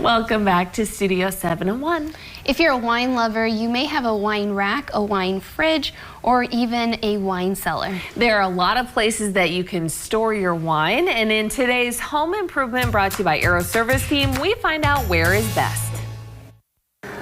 Welcome back to Studio 701. If you're a wine lover, you may have a wine rack, a wine fridge, or even a wine cellar. There are a lot of places that you can store your wine, and in today's home improvement brought to you by Aero Service Team, we find out where is best.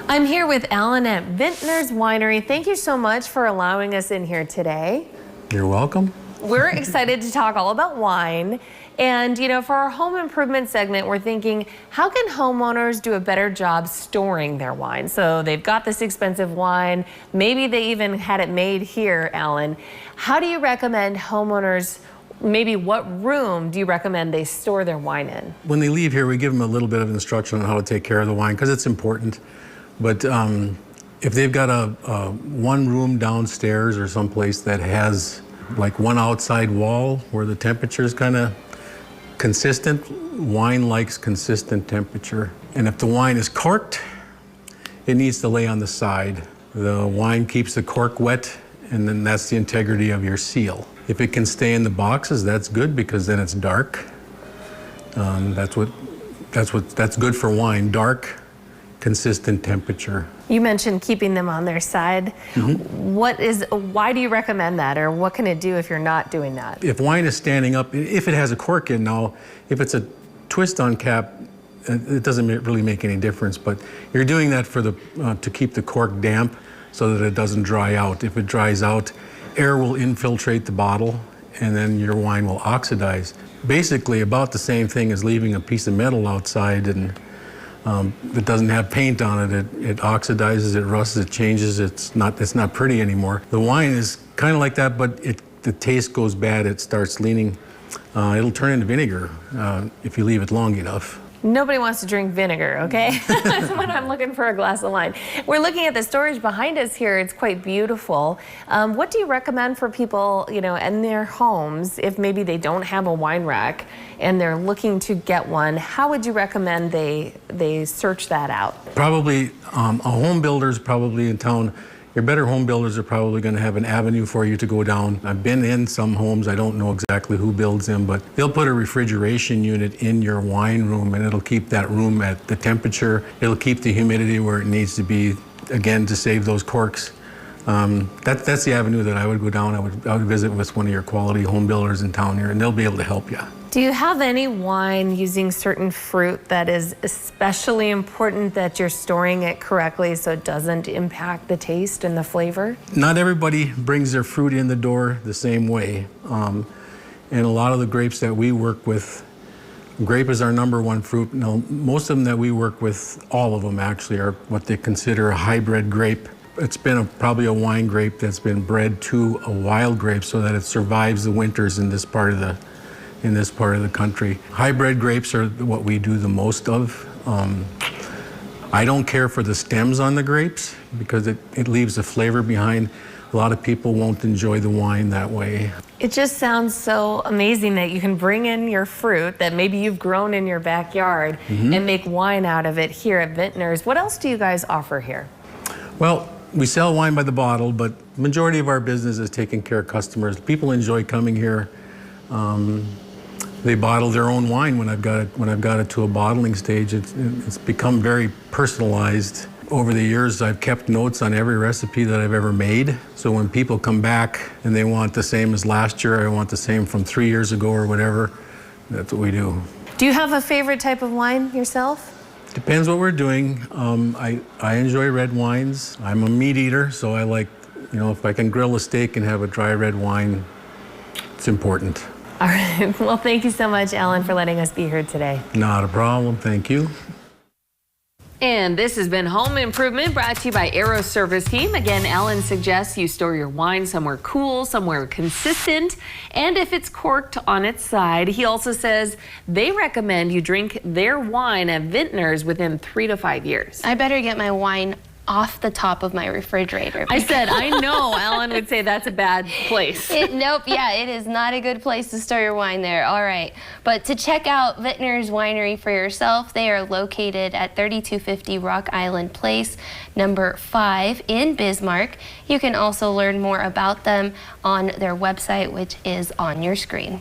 I'm here with Alan at Vintners Winery. Thank you so much for allowing us in here today. You're welcome. We're excited to talk all about wine. And, you know, for our home improvement segment, we're thinking, how can homeowners do a better job storing their wine? So they've got this expensive wine. Maybe they even had it made here, Alan. How do you recommend homeowners, maybe what room do you recommend they store their wine in? When they leave here, we give them a little bit of instruction on how to take care of the wine because it's important. But if they've got a one room downstairs or someplace that has like one outside wall where the temperature is kind of consistent, wine likes consistent temperature. And if the wine is corked, it needs to lay on the side. The wine keeps the cork wet, and then that's the integrity of your seal. If it can stay in the boxes, that's good because then it's dark. That's good for wine, dark, consistent temperature. You mentioned keeping them on their side. Why do you recommend that, or what can it do if you're not doing that? If wine is standing up, if it has a cork in now, if it's a twist on cap, it doesn't really make any difference, but you're doing that for to keep the cork damp so that it doesn't dry out. If it dries out, air will infiltrate the bottle and then your wine will oxidize. Basically about the same thing as leaving a piece of metal outside and it doesn't have paint on it. It oxidizes, it rusts, it changes. It's not pretty anymore. The wine is kind of like that, but the taste goes bad. It starts leaning. It'll turn into vinegar if you leave it long enough. Nobody wants to drink vinegar, okay? That's when I'm looking for a glass of wine. We're looking at the storage behind us here. It's quite beautiful. What do you recommend for people, you know, in their homes, if maybe they don't have a wine rack and they're looking to get one? How would you recommend they search that out? Probably a home builder's probably in town. Your better home builders are probably going to have an avenue for you to go down. I've been in some homes, I don't know exactly who builds them, but they'll put a refrigeration unit in your wine room and it'll keep that room at the temperature. It'll keep the humidity where it needs to be, again, to save those corks. That's the avenue that I would go down. I would visit with one of your quality home builders in town here and they'll be able to help you. Do you have any wine using certain fruit that is especially important that you're storing it correctly so it doesn't impact the taste and the flavor? Not everybody brings their fruit in the door the same way. And a lot of the grapes that we work with, grape is our #1 fruit. Now, most of them that we work with, all of them actually, are what they consider a hybrid grape. It's been probably a wine grape that's been bred to a wild grape so that it survives the winters in this part of the country. Hybrid grapes are what we do the most of. I don't care for the stems on the grapes because it leaves a flavor behind. A lot of people won't enjoy the wine that way. It just sounds so amazing that you can bring in your fruit that maybe you've grown in your backyard and make wine out of it here at Vintners. What else do you guys offer here? Well, we sell wine by the bottle, but the majority of our business is taking care of customers. People enjoy coming here. They bottle their own wine when I've got it to a bottling stage. It's become very personalized. Over the years, I've kept notes on every recipe that I've ever made. So when people come back and they want the same as last year, I want the same from 3 years ago or whatever, that's what we do. Do you have a favorite type of wine yourself? Depends what we're doing. I enjoy red wines. I'm a meat eater, so I like, you know, if I can grill a steak and have a dry red wine, it's important. All right. Well, thank you so much, Alan, for letting us be here today. Not a problem. Thank you. And this has been Home Improvement brought to you by Aero Service Team. Again, Alan suggests you store your wine somewhere cool, somewhere consistent, and if it's corked on its side. He also says they recommend you drink their wine at Vintners within 3 to 5 years. I better get my wine off the top of my refrigerator. I said, I know Alan would say that's a bad place. Nope, yeah, it is not a good place to store your wine there. All right, but to check out Vintners Winery for yourself, they are located at 3250 Rock Island Place, number 5 in Bismarck. You can also learn more about them on their website, which is on your screen.